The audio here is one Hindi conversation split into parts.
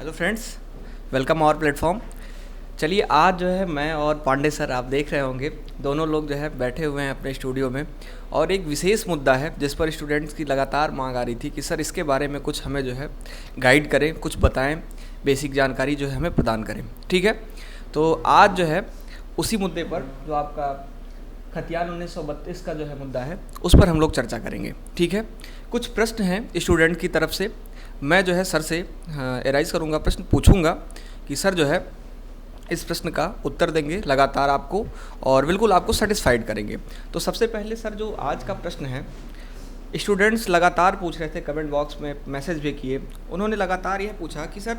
Hello friends, welcome our platform. चलिए आज जो है मैं और पांडे सर, आप देख रहे होंगे, दोनों लोग जो है बैठे हुए हैं अपने स्टूडियो में और एक विशेष मुद्दा है जिस पर स्टूडेंट्स की लगातार मांग आ रही थी कि सर इसके बारे में कुछ हमें जो है गाइड करें, कुछ बताएं, बेसिक जानकारी जो है हमें प्रदान करें। ठीक है, तो आज जो है उसी मुद्दे पर जो आपका खतियान 1932 का जो है मुद्दा है उस पर हम लोग चर्चा करेंगे। ठीक है, कुछ प्रश्न हैं स्टूडेंट की तरफ से, मैं जो है सर से एराइज करूँगा, प्रश्न पूछूंगा कि सर जो है इस प्रश्न का उत्तर देंगे लगातार आपको और बिल्कुल आपको सेटिस्फाइड करेंगे। तो सबसे पहले सर जो आज का प्रश्न है, स्टूडेंट्स लगातार पूछ रहे थे, कमेंट बॉक्स में मैसेज भी किए, उन्होंने लगातार यह पूछा कि सर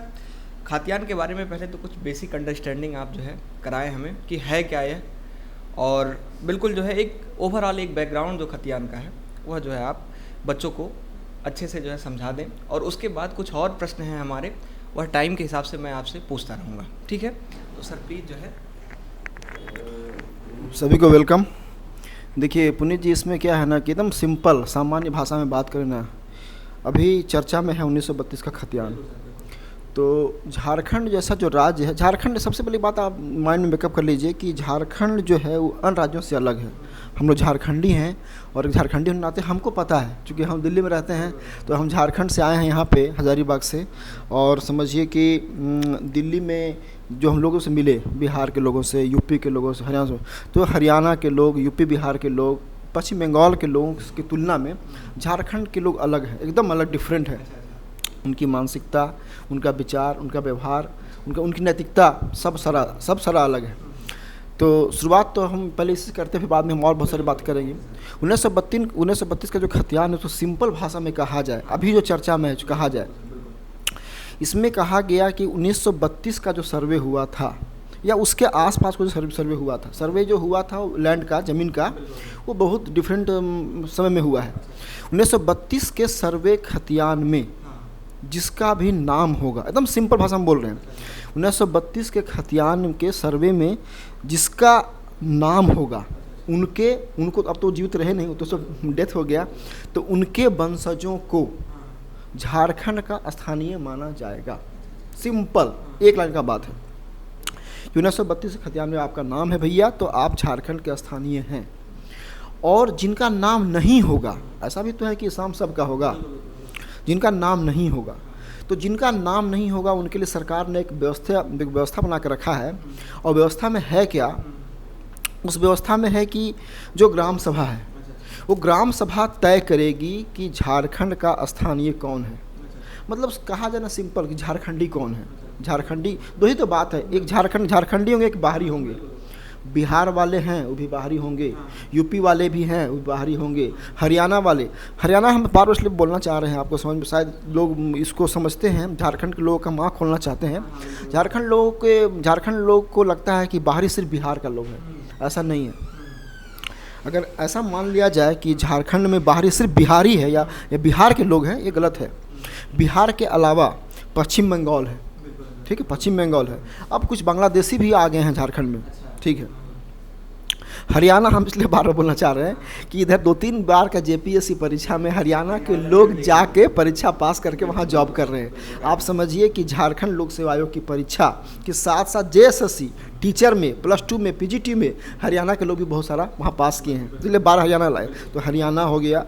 खातियान के बारे में पहले तो कुछ बेसिक अंडरस्टैंडिंग आप जो है कराएं हमें कि है क्या यह, और बिल्कुल जो है एक ओवरऑल एक बैकग्राउंड जो खतियान का है वह जो है आप बच्चों को अच्छे से जो है समझा दें। और उसके बाद कुछ और प्रश्न हैं हमारे, वह टाइम के हिसाब से मैं आपसे पूछता रहूँगा। ठीक है, तो सर प्लीज़ जो है। सभी को वेलकम। देखिए पुनीत जी, इसमें क्या है ना कि एकदम सिंपल सामान्य भाषा में बात करें ना, अभी चर्चा में है 1932 का खतियान। तो झारखंड जैसा जो राज्य है, झारखंड सबसे पहली बात आप माइंड में मेकअप कर लीजिए कि झारखंड जो है वो अन्य राज्यों से अलग है। हम लोग झारखंडी हैं और झारखंडी होने नाते हमको पता है, क्योंकि हम दिल्ली में रहते हैं, तो हम झारखंड से आए हैं यहाँ पे हज़ारीबाग से। और समझिए कि दिल्ली में जो हम लोगों से मिले, बिहार के लोगों से, यूपी के लोगों से, हरियाणा से, तो हरियाणा के लोग, यूपी बिहार के लोग, पश्चिम बंगाल के लोगों की तुलना में झारखंड के लोग अलग हैं, एकदम अलग, डिफरेंट है। उनकी मानसिकता, उनका विचार, उनका व्यवहार, उनकी नैतिकता सब सारा अलग है। तो शुरुआत तो हम पहले इससे करते हैं, फिर बाद में हम और बहुत सारी बात करेंगे। 1932 का जो खतियान है तो सिंपल भाषा में कहा जाए, अभी जो चर्चा में है जो कहा जाए, इसमें कहा गया कि 1932 का जो सर्वे हुआ था या उसके आसपास को जो सर्वे हुआ था, सर्वे जो हुआ था लैंड का, ज़मीन का, वो बहुत डिफरेंट समय में हुआ है। 1932 के सर्वे खतियान में जिसका भी नाम होगा, एकदम सिंपल भाषा में बोल रहे हैं, 1932 के खतियान के सर्वे में जिसका नाम होगा, उनको अब तो जीवित रहे नहीं, तो सब डेथ हो गया, तो उनके वंशजों को झारखंड का स्थानीय माना जाएगा। सिंपल एक लाइन का बात है। 1932 के खतियान में आपका नाम है भैया, तो आप झारखंड के स्थानीय हैं। और जिनका नाम नहीं होगा, ऐसा भी तो है कि शाम सबका होगा, जिनका नाम नहीं होगा, तो जिनका नाम नहीं होगा उनके लिए सरकार ने एक व्यवस्था बना कर रखा है। और व्यवस्था में है क्या? उस व्यवस्था में है कि जो ग्राम सभा है, वो ग्राम सभा तय करेगी कि झारखंड का स्थानीय कौन है। मतलब कहा जाए ना सिंपल कि झारखंडी कौन है। झारखंडी दो ही तो बात है, एक झारखंडी होंगे, एक बाहरी होंगे। बिहार वाले हैं वो भी बाहरी होंगे, यूपी वाले भी हैं वो भी बाहरी होंगे, हरियाणा हम बार बार इसलिए बोलना चाह रहे हैं, आपको समझ में, शायद लोग इसको समझते हैं, झारखंड के लोगों का माँ खोलना चाहते हैं। झारखंड लोग को लगता है कि बाहरी सिर्फ बिहार का लोग है, ऐसा नहीं है। अगर ऐसा मान लिया जाए कि झारखंड में बाहरी सिर्फ बिहारी है या बिहार के लोग हैं, ये गलत है। बिहार के अलावा पश्चिम बंगाल है, ठीक है, पश्चिम बंगाल है। अब कुछ बांग्लादेशी भी आ गए हैं झारखंड में, ठीक है। हरियाणा हम इसलिए बार बार बोलना चाह रहे हैं कि इधर 2-3 बार का जेपीएससी परीक्षा में हरियाणा के लोग जाके परीक्षा पास करके वहाँ जॉब कर रहे हैं। आप समझिए कि झारखंड लोक सेवा आयोग की परीक्षा के साथ साथ जेएसएससी टीचर में, +2 में, पीजीटी में हरियाणा के लोग भी बहुत सारा वहाँ पास किए हैं, इसलिए 12 हरियाणा लाए। तो हरियाणा हो गया,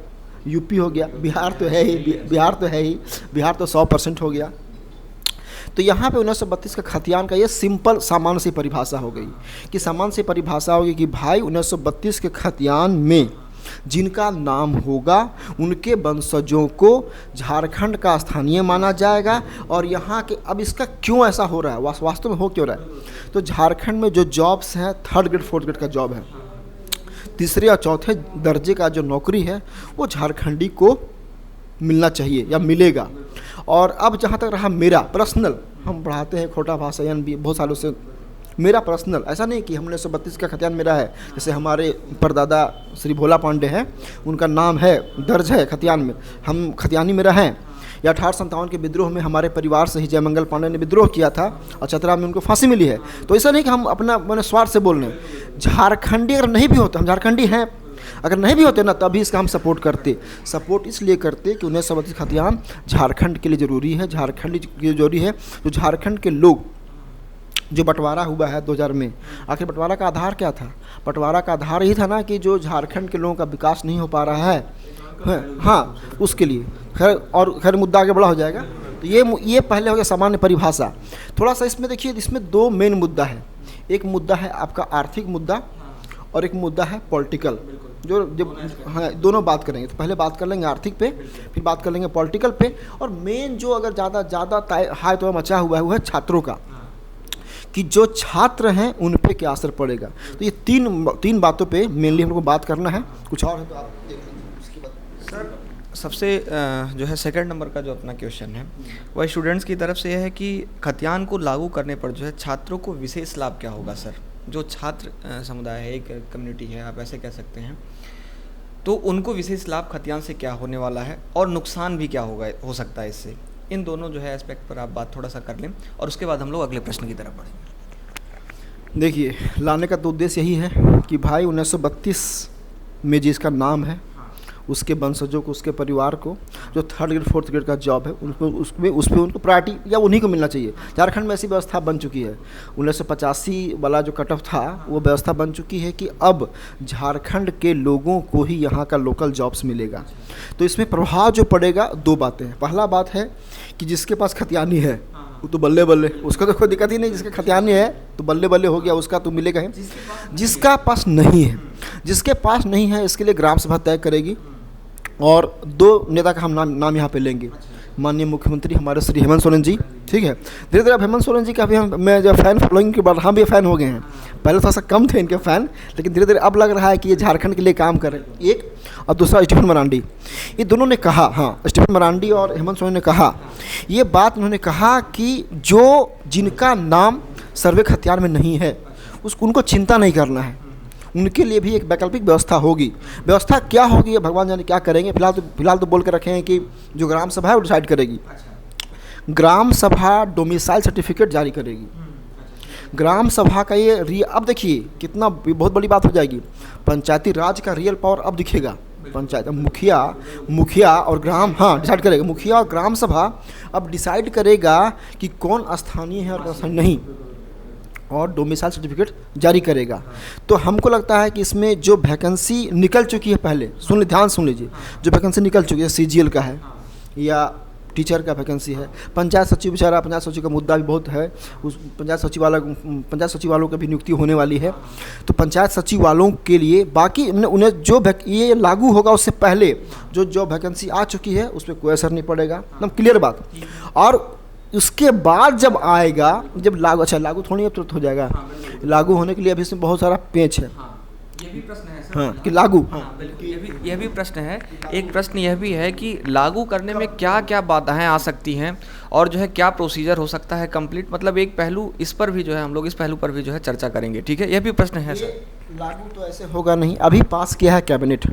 यूपी हो गया, बिहार तो है ही, बिहार तो 100% हो गया। तो यहाँ पे 1932 का खतियान का ये सिंपल सामान्य सी परिभाषा हो गई कि सामान्य सी परिभाषा होगी कि भाई 1932 के खतियान में जिनका नाम होगा उनके वंशजों को झारखंड का स्थानीय माना जाएगा। और यहाँ के, अब इसका क्यों ऐसा हो रहा है, वास्तव में हो क्यों रहा है, तो झारखंड में जो जॉब्स हैं 3rd ग्रेड 4th ग्रेड का जॉब है, तीसरे और चौथे दर्जे का जो नौकरी है वो झारखंडी को मिलना चाहिए या मिलेगा। और अब जहाँ तक रहा मेरा पर्सनल, हम पढ़ाते हैं खोटा भाषा यानी बहुत सालों से, मेरा पर्सनल ऐसा नहीं कि हमने 1932 का खतियान मेरा है। जैसे हमारे परदादा श्री भोला पांडे हैं, उनका नाम है, दर्ज है खतियान में, हम खतियानी मेरा हैं। या 1857 के विद्रोह में हमारे परिवार से ही जयमंगल पांडे ने विद्रोह किया था और चतरा में उनको फांसी मिली है। तो ऐसा नहीं कि हम अपना मैंने स्वार्थ से बोल रहे हैं। झारखंडी अगर नहीं भी होता, हम झारखंडी हैं, अगर नहीं भी होते ना तभी इसका हम सपोर्ट करते। सपोर्ट इसलिए करते कि 1932 खतियान झारखंड के लिए ज़रूरी है, झारखंड के लिए ज़रूरी है। तो झारखंड के लोग, जो बंटवारा हुआ है 2000 में, आखिर बंटवारा का आधार क्या था? बंटवारा का आधार यही था ना कि जो झारखंड के लोगों का विकास नहीं हो पा रहा है, हाँ, उसके लिए। खैर मुद्दा आगे बड़ा हो जाएगा। तो ये पहले हो गया सामान्य परिभाषा। थोड़ा सा इसमें देखिए, इसमें दो मेन मुद्दा है। एक मुद्दा है आपका आर्थिक मुद्दा और एक मुद्दा है पॉलिटिकल, जो जब हाँ दोनों बात करेंगे। तो पहले बात कर लेंगे आर्थिक पे, फिर बात कर लेंगे पॉलिटिकल पे। और मेन जो अगर ज़्यादा हाई तो मचा हुआ है वो है छात्रों का, कि जो छात्र हैं उन पे क्या असर पड़ेगा। तो ये तीन बातों पे मेनली हमको बात करना है। कुछ और है तो आप देख लीजिए उसके बाद। सर सबसे जो है सेकंड नंबर का जो अपना क्वेश्चन है वह स्टूडेंट्स की तरफ से यह है कि खतियान को लागू करने पर जो है छात्रों को विशेष लाभ क्या होगा सर? जो छात्र समुदाय है, एक कम्युनिटी है, आप ऐसे कह सकते हैं, तो उनको विशेष लाभ खतियान से क्या होने वाला है और नुकसान भी क्या हो सकता है इससे? इन दोनों जो है एस्पेक्ट पर आप बात थोड़ा सा कर लें और उसके बाद हम लोग अगले प्रश्न की तरफ बढ़ेंगे। देखिए, लाने का तो उद्देश्य यही है कि भाई 1932 में जिसका नाम है, उसके वंशजों को, उसके परिवार को जो 3rd ग्रेड 4th ग्रेड का जॉब है उसमें उनको प्रायोरिटी या उन्हीं को मिलना चाहिए। झारखंड में ऐसी व्यवस्था बन चुकी है। 1985 वाला जो कट ऑफ था वो व्यवस्था बन चुकी है कि अब झारखंड के लोगों को ही यहाँ का लोकल जॉब्स मिलेगा। तो इसमें प्रभाव जो पड़ेगा, दो बातें हैं। पहला बात है कि जिसके पास खतियानी है वो तो बल्ले बल्ले, उसका तो कोई दिक्कत ही नहीं। जिसका खतियानी है तो बल्ले बल्ले हो गया, उसका तो मिलेगा ही। जिसका पास नहीं है, जिसके पास नहीं है, इसके लिए ग्राम सभा तय करेगी। और दो नेता का हम नाम यहाँ पे लेंगे। माननीय मुख्यमंत्री हमारे श्री हेमंत सोरेन जी, ठीक है। धीरे धीरे अब हेमंत सोरेन जी का भी मैं जब फ़ैन फॉलोइंग के बाद हम भी फ़ैन हो गए हैं। पहले थोड़ा सा कम थे इनके फ़ैन, लेकिन धीरे धीरे अब लग रहा है कि ये झारखंड के लिए काम कर रहे हैं। एक और दूसरा स्टीफन मरांडी, ये दोनों ने कहा, हाँ, स्टीफन मरांडी और हेमंत सोरेन ने कहा, ये बात उन्होंने कहा कि जिनका नाम सर्वे खतियान में नहीं है उनको चिंता नहीं करना है, उनके लिए भी एक वैकल्पिक व्यवस्था होगी। व्यवस्था क्या होगी ये भगवान जाने क्या करेंगे। फिलहाल तो बोल के रखे हैं कि जो ग्राम सभा है वो डिसाइड करेगी। ग्राम सभा डोमिसाइल सर्टिफिकेट जारी करेगी। ग्राम सभा का ये अब देखिए कितना बहुत बड़ी बात हो जाएगी। पंचायती राज का रियल पावर अब दिखेगा। पंचायत मुखिया और ग्राम, हाँ, डिसाइड करेगा। मुखिया और ग्राम सभा अब डिसाइड करेगा कि कौन स्थानीय है और कौन नहीं, और डोमिसाइल सर्टिफिकेट जारी करेगा। तो हमको लगता है कि इसमें जो वैकेंसी निकल चुकी है, पहले ध्यान सुन लीजिए, जो वैकेंसी निकल चुकी है CGL का है या टीचर का वैकेंसी है। पंचायत सचिव बेचारा, पंचायत सचिव का मुद्दा भी बहुत है। उस पंचायत सचिव वालों की भी नियुक्ति होने वाली है। तो पंचायत सचिव वालों के लिए बाकी उन्हें जो ये लागू होगा उससे पहले जो वैकेंसी आ चुकी है उस पर कोई असर नहीं पड़ेगा, एकदम क्लियर बात। और उसके बाद जब आएगा, जब लागू थोड़ी अब तुरंत हो जाएगा। लागू होने के लिए अभी इसमें बहुत सारा पेच है। ये भी प्रश्न है सर। हाँ, कि लागू, हाँ, यह भी प्रश्न है। एक प्रश्न यह भी है कि लागू करने में क्या क्या बाधाएं आ सकती हैं और जो है क्या प्रोसीजर हो सकता है कंप्लीट, मतलब एक पहलू इस पर भी जो है हम लोग इस पहलू पर भी जो है चर्चा करेंगे, ठीक है। यह भी प्रश्न है सर। लागू तो ऐसे होगा नहीं, अभी पास किया है कैबिनेट,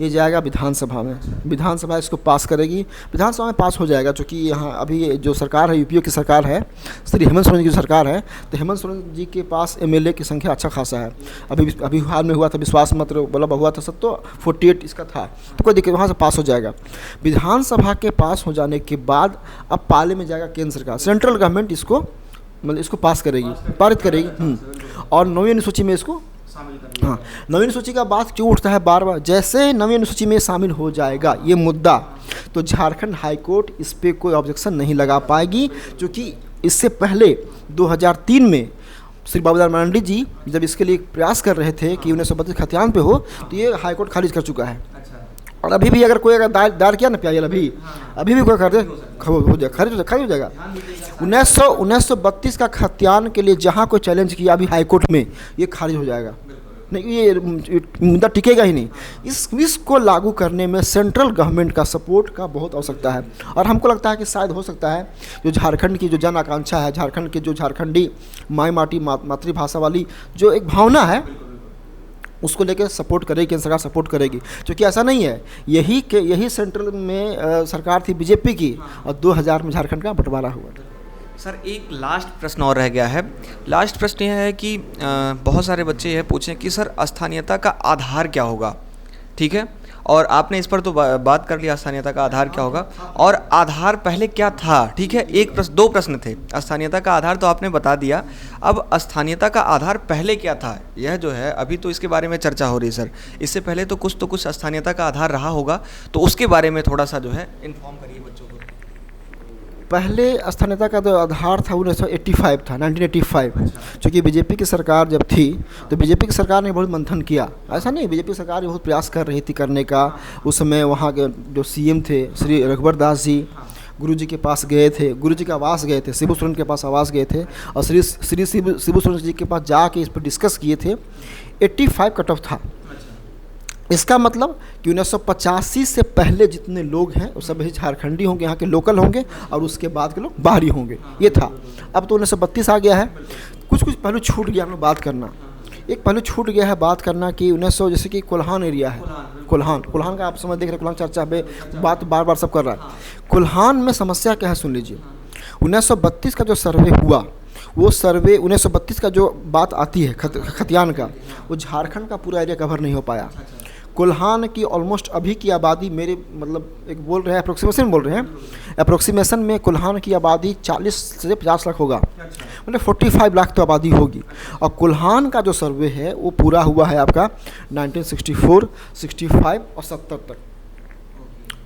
ये जाएगा विधानसभा में, विधानसभा इसको पास करेगी, विधानसभा में पास हो जाएगा। चूँकि यहाँ अभी जो सरकार है, यूपीए की सरकार है, श्री हेमंत सोरेन की सरकार है, तो हेमंत सोरेन जी के पास एमएलए की संख्या अच्छा खासा है। अभी हाल में हुआ था विश्वास मत मतलब हुआ था सब, तो 48 इसका था, तो कोई दिक्कत, वहाँ से पास हो जाएगा। विधानसभा के पास हो जाने के बाद अब पाले में जाएगा केंद्र सरकार, सेंट्रल गवर्नमेंट इसको मतलब इसको पास करेगी, पारित करेगी। और 9वीं अनुसूची में इसको, हाँ, 9वीं अनुसूची का बात क्यों उठता है बार बार? जैसे 9वीं अनुसूची में शामिल हो जाएगा ये मुद्दा, तो झारखंड हाई कोर्ट इस पर कोई ऑब्जेक्शन नहीं लगा पाएगी, क्योंकि इससे पहले 2003 में श्री बाबूलाल मरांडी जी जब इसके लिए प्रयास कर रहे थे कि 1932 खतियान पे हो, तो ये हाई कोर्ट खारिज कर चुका है। और अभी भी अगर कोई दायर किया ना PIL, अभी भी कोई कर दे हो जाएगा, खारिज हो जाएगा। 1932 का खतियान के लिए जहाँ कोई चैलेंज किया अभी हाई कोर्ट में, ये खारिज हो जाएगा, नहीं, ये मुद्दा टिकेगा ही नहीं। इसको लागू करने में सेंट्रल गवर्नमेंट का सपोर्ट का बहुत आवश्यकता है। और हमको लगता है कि शायद हो सकता है जो झारखंड की जो जन आकांक्षा है, झारखंड के जो झारखंडी माई माटी मातृभाषा वाली जो एक भावना है, उसको लेकर सपोर्ट करेगी, केंद्र सरकार सपोर्ट करेगी। क्योंकि ऐसा नहीं है, यही सेंट्रल में सरकार थी बीजेपी की, और 2000 में झारखंड का बंटवारा हुआ था। सर एक लास्ट प्रश्न और रह गया है। लास्ट प्रश्न यह है कि बहुत सारे बच्चे यह पूछें कि सर स्थानीयता का आधार क्या होगा, ठीक है, और आपने इस पर तो बात कर लिया स्थानीयता का आधार क्या होगा, और आधार पहले क्या था, ठीक है, एक प्रश्न, दो प्रश्न थे। स्थानीयता का आधार तो आपने बता दिया, अब स्थानीयता का आधार पहले क्या था, यह जो है अभी तो इसके बारे में चर्चा हो रही है सर, इससे पहले तो कुछ स्थानीयता का आधार रहा होगा, तो उसके बारे में थोड़ा सा जो है इन्फॉर्म करिए बच्चों को। पहले स्थानीयता का जो आधार था 1985 था, 1985। चूँकि बीजेपी की सरकार जब थी तो बीजेपी की सरकार ने बहुत मंथन किया, ऐसा नहीं, बीजेपी सरकार बहुत प्रयास कर रही थी करने का। उस समय वहाँ के जो सीएम थे श्री रघुवर दास जी गुरुजी के पास गए थे, गुरुजी के आवास गए थे, शिबू सोरेन के पास आवास गए थे और श्री शिबू सोरेन जी के पास जाके इस पर डिस्कस किए थे। 85 कट ऑफ था। इसका मतलब कि 1985 से पहले जितने लोग हैं वो सब झारखंडी होंगे, यहाँ के लोकल होंगे, और उसके बाद के लोग बाहरी होंगे, ये था। अब तो 1932 आ गया है, कुछ पहलू छूट गया हम लोग बात करना। एक पहलू छूट गया है बात करना कि 1900, जैसे कि कोल्हान एरिया है, कोल्हान का आप समझ देख रहे हैं, कोल्हान चर्चा पे बात बार बार सब कर रहा है। कोल्हान में समस्या क्या है सुन लीजिए। 1932 का जो सर्वे हुआ, वो सर्वे 1932 का जो बात आती है खतियान का, वो झारखंड का पूरा एरिया कवर नहीं हो पाया। कोल्हान की ऑलमोस्ट अभी की आबादी, मेरे मतलब एक बोल रहे हैं अप्रोक्सीमेशन बोल रहे हैं, अप्रोक्सीमेशन में कोल्हान की आबादी 40 से 50 लाख होगा, मतलब 45 लाख तो आबादी होगी। और कोल्हान का जो सर्वे है वो पूरा हुआ है आपका 1964, 65 और 70 तक।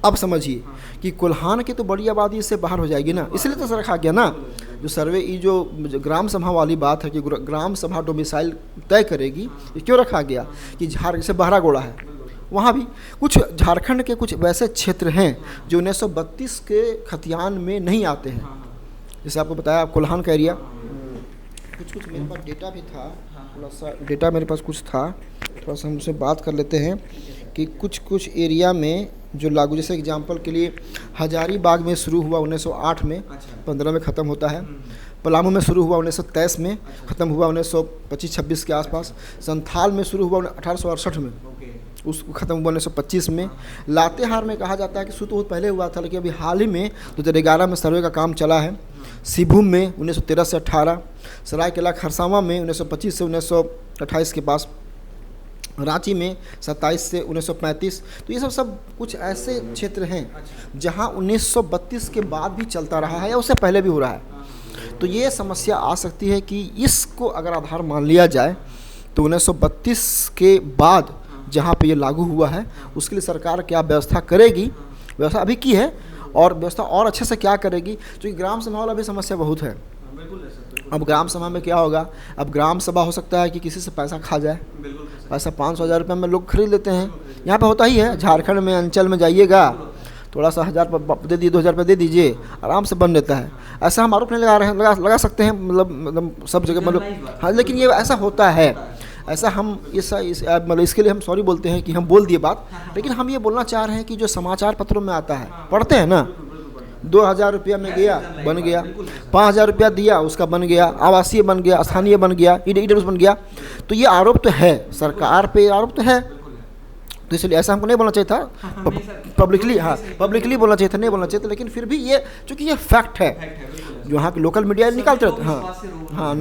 अब समझिए कि कोल्हान की तो बड़ी आबादी इससे बाहर हो जाएगी ना, इसलिए तो रखा गया ना जो सर्वे, ये जो ग्राम सभा वाली बात है कि ग्राम सभा डोमिसाइल तय करेगी, ये क्यों रखा गया कि जैसे बहरागोड़ा है, वहाँ भी कुछ झारखंड के कुछ वैसे क्षेत्र हैं जो 1932 के खतियान में नहीं आते हैं। जैसे आपको बताया कोल्हान का एरिया, कुछ मेरे पास डेटा भी था, थोड़ा सा डेटा मेरे पास कुछ था, थोड़ा सा हमसे बात कर लेते हैं कि कुछ एरिया में जो लागू, जैसे एग्जांपल के लिए हजारीबाग में शुरू हुआ 1908 में, 15 में ख़त्म होता है। पलामू में शुरू हुआ 1923 में, ख़त्म हुआ 1925-26 के आसपास। संथाल में शुरू हुआ 1868 में, उसको ख़त्म हुआ 1925 में। लातेहार में कहा जाता है कि शुरू तो बहुत पहले हुआ था, लेकिन अभी हाल ही में 2011 में सर्वे का काम चला है। सिभूम में 1913 से 18, सरायकेला खरसावां में 1925 से 1928 के पास, रांची में 27 से 1935। तो ये सब कुछ ऐसे क्षेत्र हैं जहां 1932 के बाद भी चलता रहा है या उससे पहले भी हो रहा है। तो ये समस्या आ सकती है कि इसको अगर आधार मान लिया जाए तो 1932 के बाद जहाँ पे ये लागू हुआ है उसके लिए सरकार क्या व्यवस्था करेगी, व्यवस्था अभी की है, और व्यवस्था और अच्छे से क्या करेगी, क्योंकि ग्राम सभा वाला भी समस्या बहुत है। अब ग्राम सभा में क्या होगा, अब ग्राम सभा हो सकता है कि किसी से पैसा खा जाए, पैसा 500-1000 रुपये में लोग खरीद लेते हैं। यहाँ पे होता ही है, झारखंड में अंचल में जाइएगा, थोड़ा सा 1000 दे दिए, 2000 रुपये दे दीजिए, आराम से बन लेता है। ऐसा हम आरोप नहीं लगा रहे हैं, लगा सकते हैं, मतलब सब जगह, मतलब हाँ, लेकिन ये ऐसा होता है। ऐसा हम मतलब इसके लिए हम सॉरी बोलते हैं कि हम बोल दिए बात, लेकिन हम ये बोलना चाह रहे हैं कि जो समाचार पत्रों में आता है, पढ़ते हैं ना, 2000 रुपया में गया बन गया, 5000 रुपया दिया उसका बन गया, आवासीय बन गया, स्थानीय बन गया, ईडब्ल्यूएस बन गया। तो ये आरोप तो है, सरकार पे आरोप तो है, तो इसलिए ऐसा हमको नहीं बोलना चाहिए था पब्लिकली, हाँ पब्लिकली बोलना चाहिए था, नहीं बोलना चाहिए था। लेकिन फिर भी ये चूँकि ये फैक्ट है, जो यहाँ की लोकल मीडिया निकालते रहते हैं, हाँ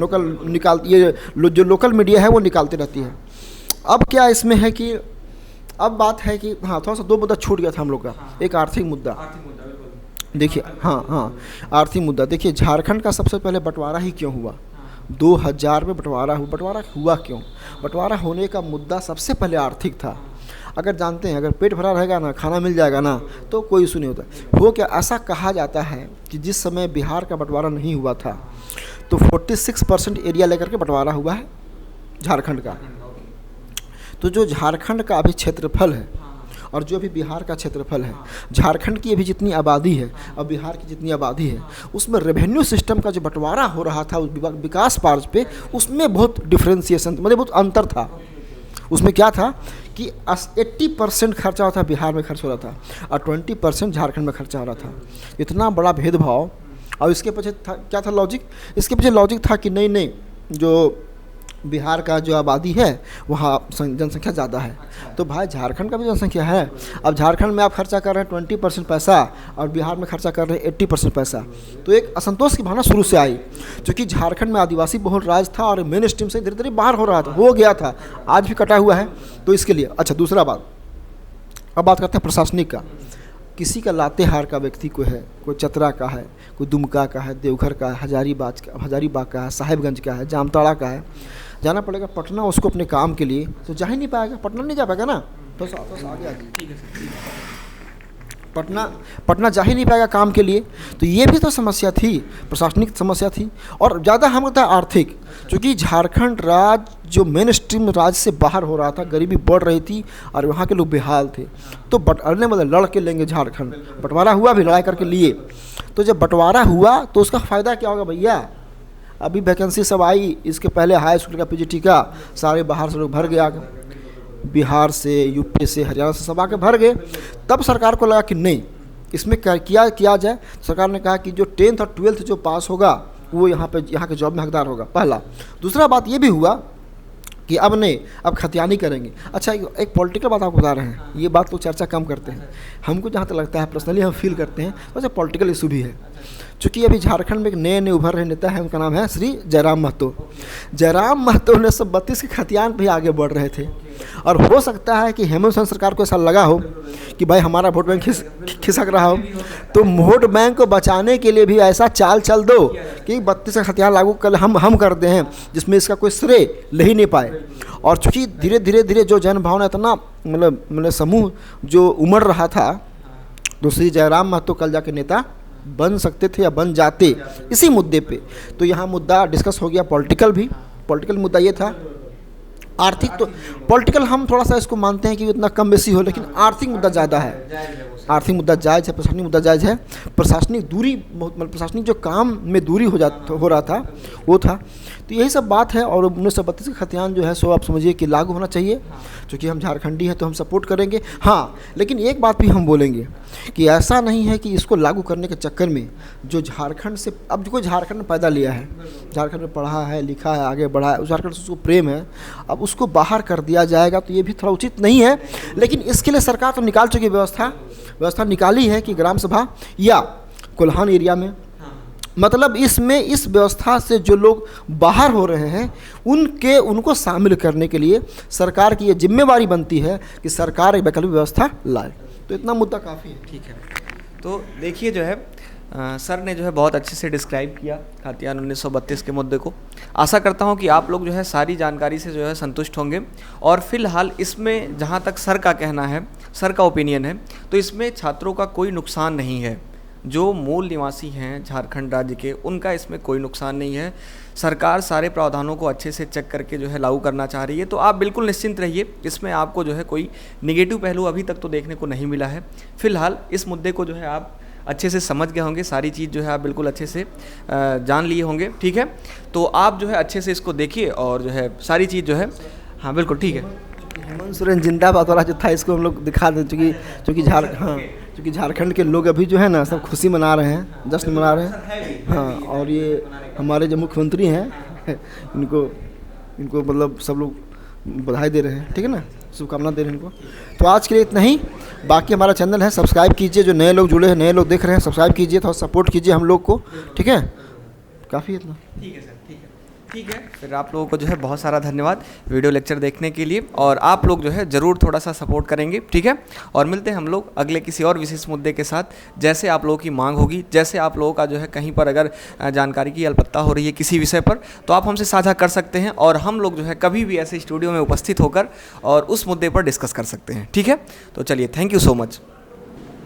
जो लोकल मीडिया है वो निकालती रहती है। अब क्या इसमें है कि अब बात है कि हाँ थोड़ा सा दो मुद्दा छूट गया था हम लोग का, एक आर्थिक मुद्दा देखिए, हाँ आर्थिक मुद्दा देखिए, झारखंड का सबसे पहले बंटवारा ही क्यों हुआ, 2000 में बंटवारा हुआ क्यों? बंटवारा होने का मुद्दा सबसे पहले आर्थिक था। अगर जानते हैं, अगर पेट भरा रहेगा ना, खाना मिल जाएगा ना, तो कोई इशू नहीं होता। वो क्या, ऐसा कहा जाता है कि जिस समय बिहार का बंटवारा नहीं हुआ था तो 46% एरिया लेकर के बंटवारा हुआ है झारखंड का। तो जो झारखंड का अभी क्षेत्रफल है और जो भी बिहार का क्षेत्रफल है, झारखंड की अभी जितनी आबादी है और बिहार की जितनी आबादी है, उसमें रेवेन्यू सिस्टम का जो बंटवारा हो रहा था विकास कार्य पे, उसमें बहुत डिफ्रेंसिएशन, मतलब बहुत अंतर था। उसमें क्या था कि 80% खर्चा होता बिहार में खर्च हो रहा था और 20% झारखंड में खर्चा हो रहा था। इतना बड़ा भेदभाव। और इसके पीछे क्या था लॉजिक? इसके पीछे लॉजिक था कि नहीं जो बिहार का जो आबादी है वहाँ जनसंख्या ज़्यादा है। तो भाई झारखंड का भी जनसंख्या है। अब झारखंड में आप खर्चा कर रहे हैं 20% पैसा और बिहार में खर्चा कर रहे हैं 80% पैसा, तो एक असंतोष की भावना शुरू से आई। क्योंकि झारखंड में आदिवासी बहुल राज था और मेन स्ट्रीम से धीरे धीरे बाहर हो रहा था, हो गया था, आज भी कटा हुआ है। तो इसके लिए अच्छा, दूसरा बात, अब बात करते हैं प्रशासनिक का। किसी का लातेहार का व्यक्ति को है, कोई चतरा का है, कोई दुमका का है, देवघर का है, हजारीबाग का है, साहिबगंज का है, जामताड़ा का है, जाना पड़ेगा पटना उसको अपने काम के लिए, तो जा ही नहीं पाएगा, पटना नहीं जा पाएगा ना। तो आगे ठीक है सर, पटना जा ही नहीं पाएगा काम के लिए। तो ये भी तो समस्या थी, प्रशासनिक समस्या थी। और ज़्यादा हम कहते हैं आर्थिक, क्योंकि झारखंड राज्य जो मेन स्ट्रीम राज्य से बाहर हो रहा था, गरीबी बढ़ रही थी और वहाँ के लोग बेहाल थे। तो बटवारे मतलब लड़ के लेंगे झारखंड, बंटवारा हुआ भी लड़ाई करके लिए। तो जब बंटवारा हुआ तो उसका फ़ायदा क्या होगा भैया? अभी वैकेंसी सब आई, इसके पहले हाई स्कूल का पीजीटी का सारे बाहर से लोग भर गया, बिहार से, यूपी से, हरियाणा से सब आके भर गए। तब सरकार को लगा कि नहीं, इसमें किया जाए। सरकार ने कहा कि जो 10th और 12th जो पास होगा वो यहाँ के जॉब में हकदार होगा, पहला। दूसरा बात ये भी हुआ कि अब खतियानी करेंगे। अच्छा, एक पॉलिटिकल बात आपको बता रहे हैं, ये बात तो चर्चा कम करते हैं, हमको जहाँ तक लगता है पर्सनली हम फील करते हैं वैसे पॉलिटिकल इशू भी है। चूँकि अभी झारखंड में एक नए उभर रहे नेता है, उनका नाम है श्री जयराम महतो। जयराम महतो 1932 के खतियान पे आगे बढ़ रहे थे। और हो सकता है कि हेमंत सोरेन सरकार को ऐसा लगा हो कि भाई हमारा वोट बैंक खिसक रहा हो, तो वोट बैंक को बचाने के लिए भी ऐसा चाल चल दो कि 32 का खतियान लागू कर हम करते हैं, जिसमें इसका कोई श्रेय ले ही नहीं पाए। और चूँकि धीरे धीरे जो जन भावना मतलब समूह जो उमड़ रहा था, तो श्री जयराम महतो कल जाके नेता बन सकते थे या बन जाते इसी मुद्दे पे। तो यहाँ मुद्दा डिस्कस हो गया पॉलिटिकल मुद्दा ये था। आर्थिक तो पॉलिटिकल हम थोड़ा सा इसको मानते हैं कि इतना कम बेसी हो, लेकिन आर्थिक मुद्दा ज़्यादा है। आर्थिक मुद्दा जायज़ है, प्रशासनिक मुद्दा जायज़ है। प्रशासनिक दूरी बहुत, मतलब प्रशासनिक जो काम में दूरी हो रहा था वो था। तो यही सब बात है। और 1932 का खतियान जो है सो आप समझिए कि लागू होना चाहिए, क्योंकि हम झारखंडी हैं तो हम सपोर्ट करेंगे। हाँ, लेकिन एक बात भी हम बोलेंगे कि ऐसा नहीं है कि इसको लागू करने के चक्कर में जो झारखंड से, अब कोई झारखंड में पैदा लिया है, झारखंड में पढ़ा है, लिखा है, आगे बढ़ा है, उस झारखंड से उसको प्रेम है, अब उसको बाहर कर दिया जाएगा तो ये भी थोड़ा उचित नहीं है। लेकिन इसके लिए सरकार तो निकाल चुकी व्यवस्था निकाली है कि ग्राम सभा या कोल्हान एरिया में, मतलब इस व्यवस्था से जो लोग बाहर हो रहे हैं उनको शामिल करने के लिए सरकार की ये जिम्मेवारी बनती है कि सरकार एक वैकल्पिक व्यवस्था लाए। तो इतना मुद्दा काफ़ी है। ठीक है, तो देखिए जो है सर ने जो है बहुत अच्छे से डिस्क्राइब किया खतियान 1932 के मुद्दे को। आशा करता हूं कि आप लोग जो है सारी जानकारी से जो है संतुष्ट होंगे। और फिलहाल इसमें जहां तक सर का कहना है, सर का ओपिनियन है, तो इसमें छात्रों का कोई नुकसान नहीं है। जो मूल निवासी हैं झारखंड राज्य के, उनका इसमें कोई नुकसान नहीं है। सरकार सारे प्रावधानों को अच्छे से चेक करके जो है लागू करना चाह रही है, तो आप बिल्कुल निश्चिंत रहिए, इसमें आपको जो है कोई नेगेटिव पहलू अभी तक तो देखने को नहीं मिला है। फिलहाल इस मुद्दे को जो है आप अच्छे से समझ गए होंगे, सारी चीज़ जो है आप बिल्कुल अच्छे से जान लिए होंगे। ठीक है, तो आप जो है अच्छे से इसको देखिए और जो है सारी चीज़ जो है, हाँ बिल्कुल ठीक है। हेमंत सोरेन जिंदाबाद वाला जो था इसको हम लोग दिखा दें, क्योंकि झारखंड के लोग अभी जो है ना सब खुशी मना रहे हैं, जश्न मना रहे हैं। हाँ, और ये हमारे जो मुख्यमंत्री हैं इनको मतलब सब लोग बधाई दे रहे हैं, ठीक है ना, शुभकामना दे रहे हैं इनको। तो आज के लिए इतना ही। बाकी हमारा चैनल है, सब्सक्राइब कीजिए, जो नए लोग जुड़े हैं, नए लोग देख रहे हैं, सब्सक्राइब कीजिए, थोड़ा सपोर्ट कीजिए हम लोग को, ठीक है। काफ़ी इतना, ठीक है सर, ठीक है। फिर आप लोगों को जो है बहुत सारा धन्यवाद वीडियो लेक्चर देखने के लिए, और आप लोग जो है ज़रूर थोड़ा सा सपोर्ट करेंगे, ठीक है। और मिलते हैं हम लोग अगले किसी और विशेष मुद्दे के साथ, जैसे आप लोगों की मांग होगी, जैसे आप लोगों का जो है कहीं पर अगर जानकारी की अल्पत्ता हो रही है किसी विषय पर, तो आप हमसे साझा कर सकते हैं, और हम लोग जो है कभी भी ऐसे स्टूडियो में उपस्थित होकर और उस मुद्दे पर डिस्कस कर सकते हैं, ठीक है। तो चलिए, थैंक यू सो मच।